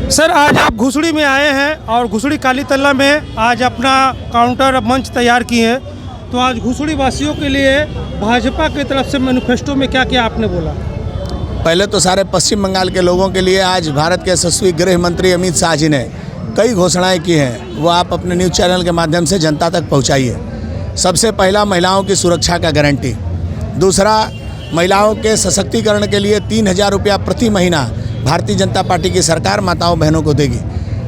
Sir, आज आप घुसड़ी में आए हैं और घुसड़ी काली तल्ला में आज अपना काउंटर मंच तैयार किए हैं। तो आज घुसड़ी वासियों के लिए भाजपा की तरफ से मैनिफेस्टो में क्या क्या आपने बोला? पहले तो सारे पश्चिम बंगाल के लोगों के लिए आज भारत के यशस्वी गृह मंत्री अमित शाह जी ने कई घोषणाएं की हैं, वो आप अपने न्यूज़ चैनल के माध्यम से जनता तक पहुंचाइए। सबसे पहला, महिलाओं की सुरक्षा का गारंटी। दूसरा, महिलाओं के सशक्तिकरण के लिए 3,000 रुपया प्रति महीना भारतीय जनता पार्टी की सरकार माताओं बहनों को देगी।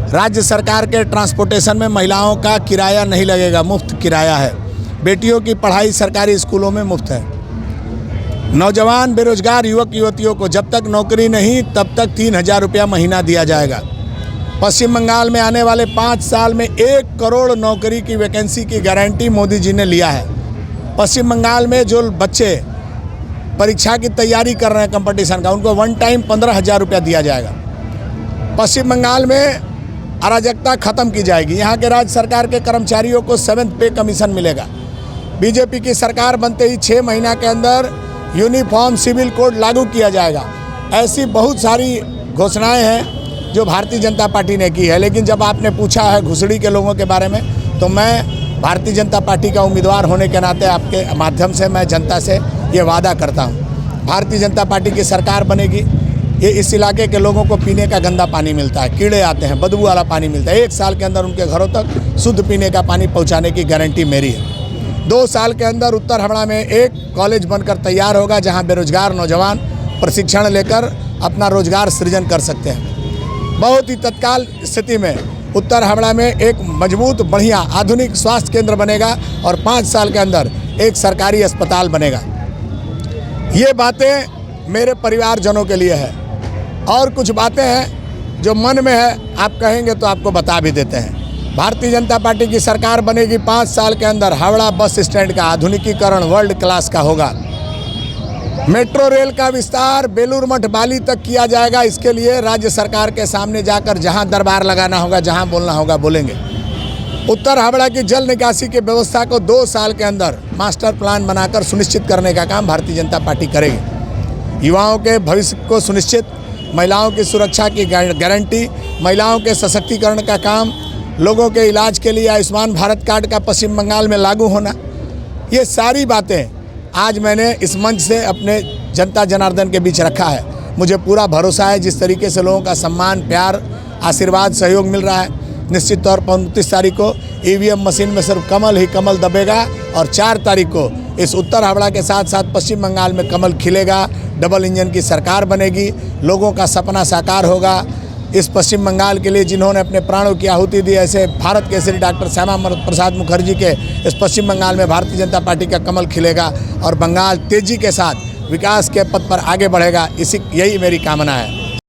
राज्य सरकार के ट्रांसपोर्टेशन में महिलाओं का किराया नहीं लगेगा, मुफ्त किराया है। बेटियों की पढ़ाई सरकारी स्कूलों में मुफ्त है। नौजवान बेरोजगार युवक युवतियों को जब तक नौकरी नहीं तब तक 3,000 रुपया महीना दिया जाएगा। पश्चिम बंगाल में आने वाले 5 साल में 1 करोड़ नौकरी की वैकेंसी की गारंटी मोदी जी ने लिया है। पश्चिम बंगाल में जो बच्चे परीक्षा की तैयारी कर रहे हैं कंपटीशन का, उनको वन टाइम 15,000 रुपया दिया जाएगा। पश्चिम बंगाल में अराजकता खत्म की जाएगी। यहाँ के राज्य सरकार के कर्मचारियों को 7th पे कमीशन मिलेगा। बीजेपी की सरकार बनते ही 6 महीना के अंदर यूनिफॉर्म सिविल कोड लागू किया जाएगा। ऐसी बहुत सारी घोषणाएं हैं जो भारतीय जनता पार्टी ने की है। लेकिन जब आपने पूछा है घुसड़ी के लोगों के बारे में, तो मैं भारतीय जनता पार्टी का उम्मीदवार होने के नाते आपके माध्यम से मैं जनता से ये वादा करता हूँ, भारतीय जनता पार्टी की सरकार बनेगी। ये इस इलाके के लोगों को पीने का गंदा पानी मिलता है, कीड़े आते हैं, बदबू वाला पानी मिलता है। 1 साल के अंदर उनके घरों तक शुद्ध पीने का पानी पहुँचाने की गारंटी मेरी है। 2 साल के अंदर उत्तर हवड़ा में एक कॉलेज बनकर तैयार होगा, जहाँ बेरोजगार नौजवान प्रशिक्षण लेकर अपना रोजगार सृजन कर सकते हैं। बहुत ही तत्काल स्थिति में उत्तर हवड़ा में एक मजबूत बढ़िया आधुनिक स्वास्थ्य केंद्र बनेगा और 5 साल के अंदर एक सरकारी अस्पताल बनेगा। ये बातें मेरे परिवारजनों के लिए है, और कुछ बातें हैं जो मन में है, आप कहेंगे तो आपको बता भी देते हैं। भारतीय जनता पार्टी की सरकार बनेगी 5 साल के अंदर। हावड़ा बस स्टैंड का आधुनिकीकरण वर्ल्ड क्लास का होगा। मेट्रो रेल का विस्तार बेलूर मठ बाली तक किया जाएगा। इसके लिए राज्य सरकार के सामने जाकर जहां दरबार लगाना होगा, जहां बोलना होगा बोलेंगे। उत्तर हावड़ा की जल निकासी की व्यवस्था को 2 साल के अंदर मास्टर प्लान बनाकर सुनिश्चित करने का काम भारतीय जनता पार्टी करेगी। युवाओं के भविष्य को सुनिश्चित, महिलाओं की सुरक्षा की गारंटी, महिलाओं के सशक्तिकरण का काम, लोगों के इलाज के लिए आयुष्मान भारत कार्ड का पश्चिम बंगाल में लागू होना, ये सारी बातें आज मैंने इस मंच से अपने जनता जनार्दन के बीच रखा है। मुझे पूरा भरोसा है, जिस तरीके से लोगों का सम्मान, प्यार, आशीर्वाद, सहयोग मिल रहा है, निश्चित तौर पर 29 तारीख को ईवीएम मशीन में सिर्फ कमल ही कमल दबेगा और 4 तारीख को इस उत्तर हावड़ा के साथ साथ पश्चिम बंगाल में कमल खिलेगा। डबल इंजन की सरकार बनेगी, लोगों का सपना साकार होगा। इस पश्चिम बंगाल के लिए जिन्होंने अपने प्राणों की आहुति दी, ऐसे भारत केसरी डॉक्टर श्यामा प्रसाद मुखर्जी के इस पश्चिम बंगाल में भारतीय जनता पार्टी का कमल खिलेगा और बंगाल तेजी के साथ विकास के पथ पर आगे बढ़ेगा। यही मेरी कामना है।